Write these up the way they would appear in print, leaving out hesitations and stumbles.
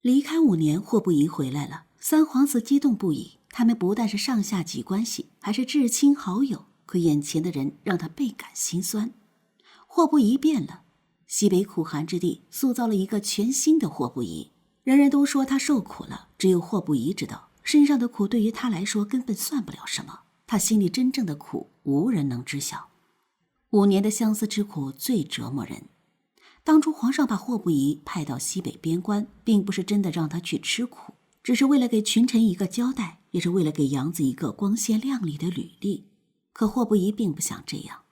离开5年，霍不疑回来了。三皇子激动不已，他们不但是上下级关系，还是至亲好友。可眼前的人让他倍感心酸。霍不疑变了，西北苦寒之地塑造了一个全新的霍不疑。人人都说他受苦了，只有霍不疑知道，身上的苦对于他来说根本算不了什么。他心里真正的苦，无人能知晓。5年的相思之苦最折磨人。当初皇上把霍不疑派到西北边关，并不是真的让他去吃苦，只是为了给群臣一个交代，也是为了给杨子一个光鲜亮丽的履历。可霍不疑并不想这样。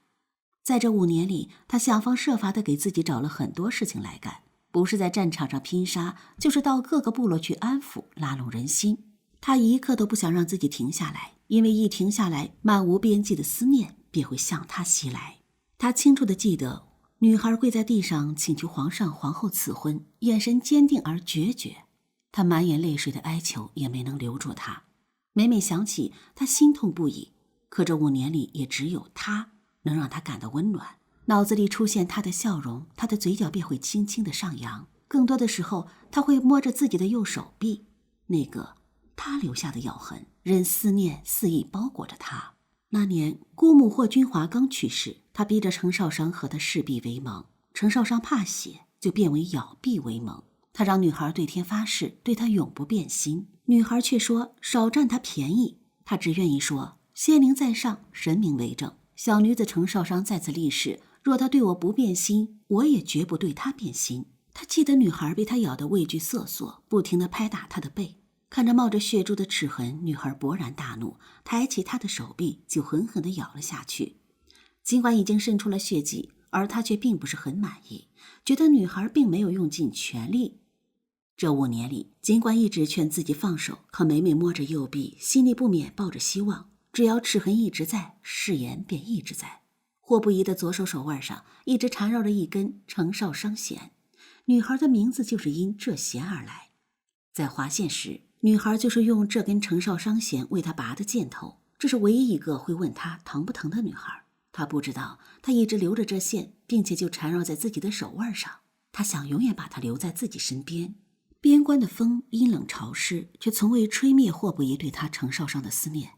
在这5年里，他想方设法地给自己找了很多事情来干，不是在战场上拼杀，就是到各个部落去安抚拉拢人心。他一刻都不想让自己停下来，因为一停下来，漫无边际的思念便会向他袭来。他清楚地记得，女孩跪在地上请求皇上皇后赐婚，眼神坚定而决绝。他满眼泪水的哀求也没能留住她。每每想起，他心痛不已。可这5年里，也只有他能让他感到温暖。脑子里出现他的笑容，他的嘴角便会轻轻地上扬。更多的时候，他会摸着自己的右手臂，那个他留下的咬痕，任思念肆意包裹着他。那年，姑母霍君华刚去世，他逼着程少商和他誓臂为盟。程少商怕血，就变为咬臂为盟。他让女孩对天发誓，对他永不变心。女孩却说少占他便宜，他只愿意说仙灵在上，神明为证。小女子程少商再次立誓，若他对我不变心，我也绝不对他变心。他记得女孩被他咬得畏惧瑟缩，不停地拍打他的背。看着冒着血珠的齿痕，女孩勃然大怒，抬起他的手臂就狠狠地咬了下去。尽管已经渗出了血迹，而他却并不是很满意，觉得女孩并没有用尽全力。这5年里，尽管一直劝自己放手，可每每摸着右臂，心里不免抱着希望。只要齿痕一直在，誓言便一直在。霍不疑的左手手腕上一直缠绕着一根程少商弦，女孩的名字就是因这弦而来。在划线时，女孩就是用这根程少商弦为他拔的箭头。这是唯一一个会问他疼不疼的女孩。他不知道，他一直留着这线，并且就缠绕在自己的手腕上。他想永远把它留在自己身边。边关的风阴冷潮湿，却从未吹灭霍不疑对他程少商的思念。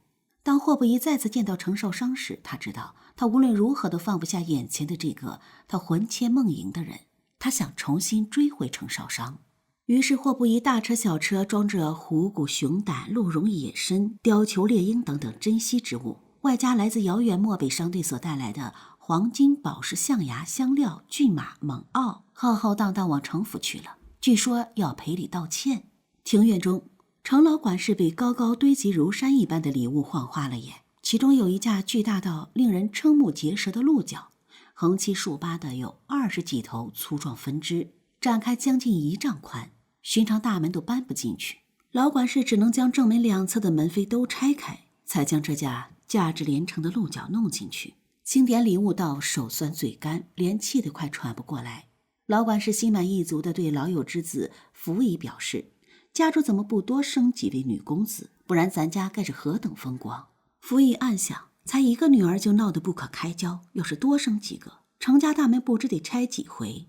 当霍不疑再次见到程少商时，他知道他无论如何都放不下眼前的这个他魂牵梦萦的人。他想重新追回程少商。于是霍不疑大车小车装着虎骨熊胆、鹿茸野参、貂裘猎鹰等等珍稀之物，外加来自遥远漠北商队所带来的黄金、宝石、象牙、香料、骏马、猛奥，浩浩荡荡往城府去了。据说要赔礼道歉。庭院中，程老管事被高高堆积如山一般的礼物晃花了眼，其中有一架巨大到令人瞠目结舌的鹿角，横七竖八的有20几头粗壮分支，展开将近1丈宽，寻常大门都搬不进去。老管事只能将正门2侧的门扉都拆开，才将这架价值连城的鹿角弄进去。清点礼物到手酸嘴干，连气得快喘不过来。老管事心满意足地对老友之子福仪表示，家主怎么不多生几位女公子，不然咱家该是何等风光。福仪暗想，才1个女儿就闹得不可开交，要是多生几个，程家大门不知得拆几回。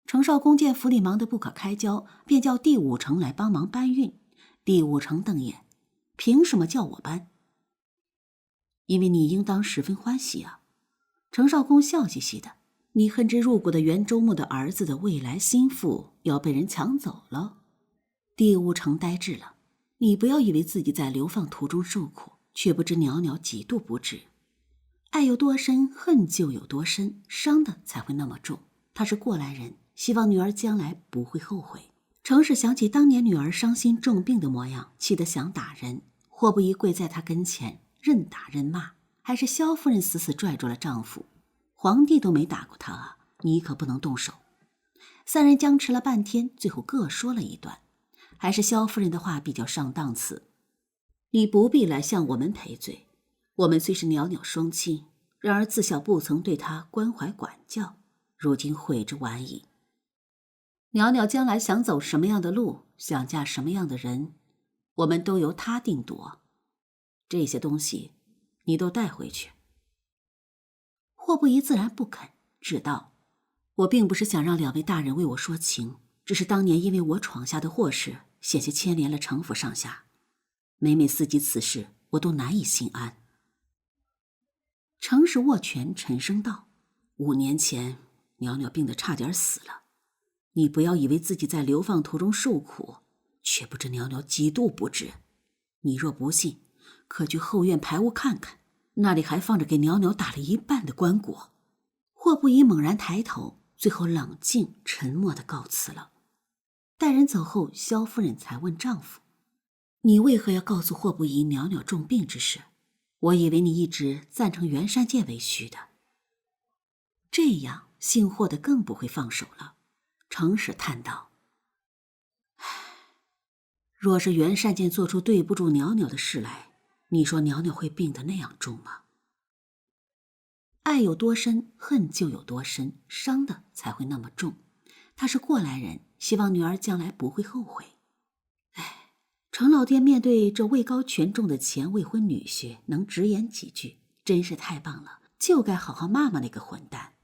程少公见府里忙得不可开交，便叫第5城来帮忙搬运。第5城瞪眼，凭什么叫我搬？因为你应当十分欢喜啊。程少公笑嘻嘻的，你恨之入骨的袁周牧的儿子的未来心腹要被人抢走了。第5城呆滞了，你不要以为自己在流放途中受苦，却不知袅袅几度不止。爱有多深，恨就有多深，伤的才会那么重。他是过来人，希望女儿将来不会后悔。程氏想起当年女儿伤心重病的模样，气得想打人。霍不疑跪在他跟前，任打任骂，还是萧夫人死死拽住了丈夫。皇帝都没打过他啊，你可不能动手。3人僵持了半天，最后各说了一段。还是萧夫人的话比较上档次，你不必来向我们赔罪。我们虽是袅袅双亲，然而自小不曾对他关怀管教，如今悔之晚矣。袅袅将来想走什么样的路，想嫁什么样的人，我们都由他定夺。这些东西你都带回去。霍不疑自然不肯，只道：我并不是想让2位大人为我说情，只是当年因为我闯下的祸事，险些牵连了程府上下。每每思及此事，我都难以心安。程氏握拳沉声道：“5年前，袅袅病得差点死了。你不要以为自己在流放途中受苦，却不知袅袅几度不治。你若不信，可去后院排屋看看，那里还放着给袅袅打了一半的棺椁。”霍不疑猛然抬头，最后冷静沉默地告辞了。待人走后，萧夫人才问丈夫：“你为何要告诉霍不疑袅袅重病之事？我以为你一直赞成袁山剑为婿的。”这样姓霍的更不会放手了。程氏叹道：“唉，若是袁善剑做出对不住袅袅的事来，你说袅袅会病得那样重吗？爱有多深，恨就有多深，伤的才会那么重。他是过来人，希望女儿将来不会后悔。”唉，程老爹面对这位高权重的前未婚女婿，能直言几句，真是太棒了，就该好好骂骂那个混蛋。